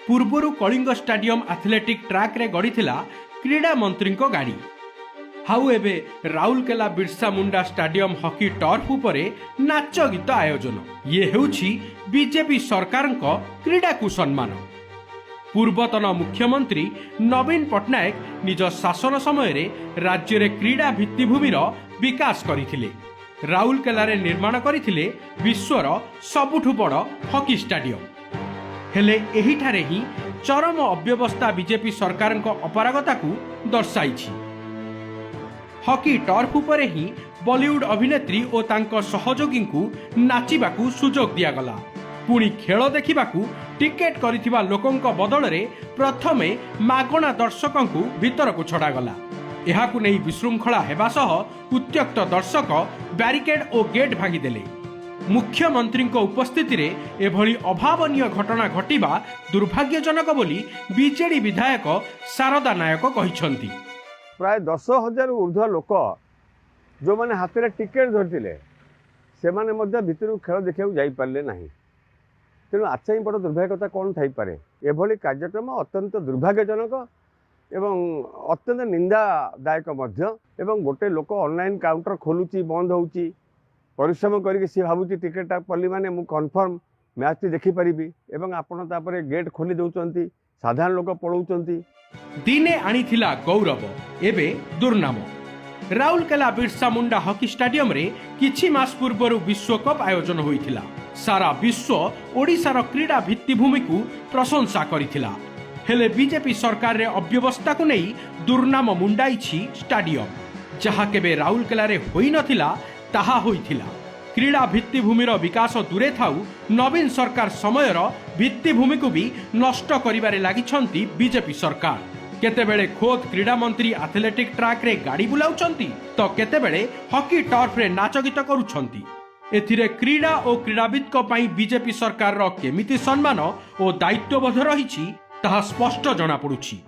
पूर्वरु Kalinga stadium athletic track रे गड़ीथिला क्रीड़ा मंत्री गाड़ी। हाउ एबे Rourkela Birsa Munda stadium hockey turf उपरे नाच गीत आयोजन। ये हेउछि बीजेपी सरकार क्रीड़ा को सम्मान। पूर्वतन मुख्यमंत्री नवीन पट्टनायक निज शासन समय रे राज्य रे क्रीड़ा भित्तिभूमिर विकास करथिले। राउरकेला रे निर्माण करथिले विश्वर सबुठु बड़ हॉकी स्टाडियम। हेले एही ठारे ही चरम अव्यवस्था बीजेपी सरकार अपरागता को दर्शाई। हॉकी टर्फ उपरे ही बॉलीवुड अभिनेत्री और तांको सहयोगी को नाचिबाकू सुजोग दियागला। पुणी खेल देखिबाकू टिकेट करिथिबा लोकंक बदल रे प्रथमे मागणा दर्शकों को भीतर को छड़ागला। एहाकू नहीं विशृंखला हेबा सह उत्त्यक्त दर्शक बैरिकेड और गेट भांगीदेले। मुख्यमंत्री उपस्थिति रे एभली अभावनीय घटना घटिबा दुर्भाग्यजनक बोली बीजेडी विधायक शारदा नायक कहिसंती। प्राय 10,000 ऊर्ध्व लोक जो माने हाथ में टिकेट धरते से भितर खेल देखा जाई पारे ना। तेणु आच्छा बड़ दुर्भाग्यता कौन थाईपे। एभली कार्यक्रम अत्यंत दुर्भाग्यजनक एवं अत्यंत निंदादायक एवं गोटे लोक ऑनलाइन काउंटर खोलुची बंद होउची परिश्रम करके सी भावुची टिकेट पल्ली माने मु कन्फर्म मैच देखिपारि एवं आपण तापर गेट खोली दौरान साधारण लोक पलाउचंती। दिने आनीथिला गौरव एबे दुर्नाम। राउरकेला बिरसा मुंडा हॉकी स्टाडियम रे किछि मास पूर्वरु विश्वकप आयोजन होइथिला। सारा विश्व ओडिशार क्रीड़ा भित्तिभूमि को प्रशंसा करिथिला। हेले बीजेपी सरकार रे अव्यवस्था को नहीं दुर्नाम मुंडाइछि स्टाडियम। जहा केबे राउरकेला रे होई नथिला ताहा होइथिला। क्रीड़ा भित्तिभूमिर विकास दूरे थाउ नवीन सरकार समयर भित्तिभूमि को भी नष्ट करिबारे लागिछंती बीजेपी सरकार। केतेबेले खोद क्रीड़ा मंत्री एथलेटिक ट्रैक रे गाड़ी बुलाउछंती तो केतेबेले हॉकी टर्फ रे नाच गीत करूछंती। एथिरे क्रीड़ा और क्रीड़ाविद को पई बीजेपी सरकार रो केमिति सम्मान और दायित्वबोध रहिछि ताहा स्पष्ट जଣା पडुछि।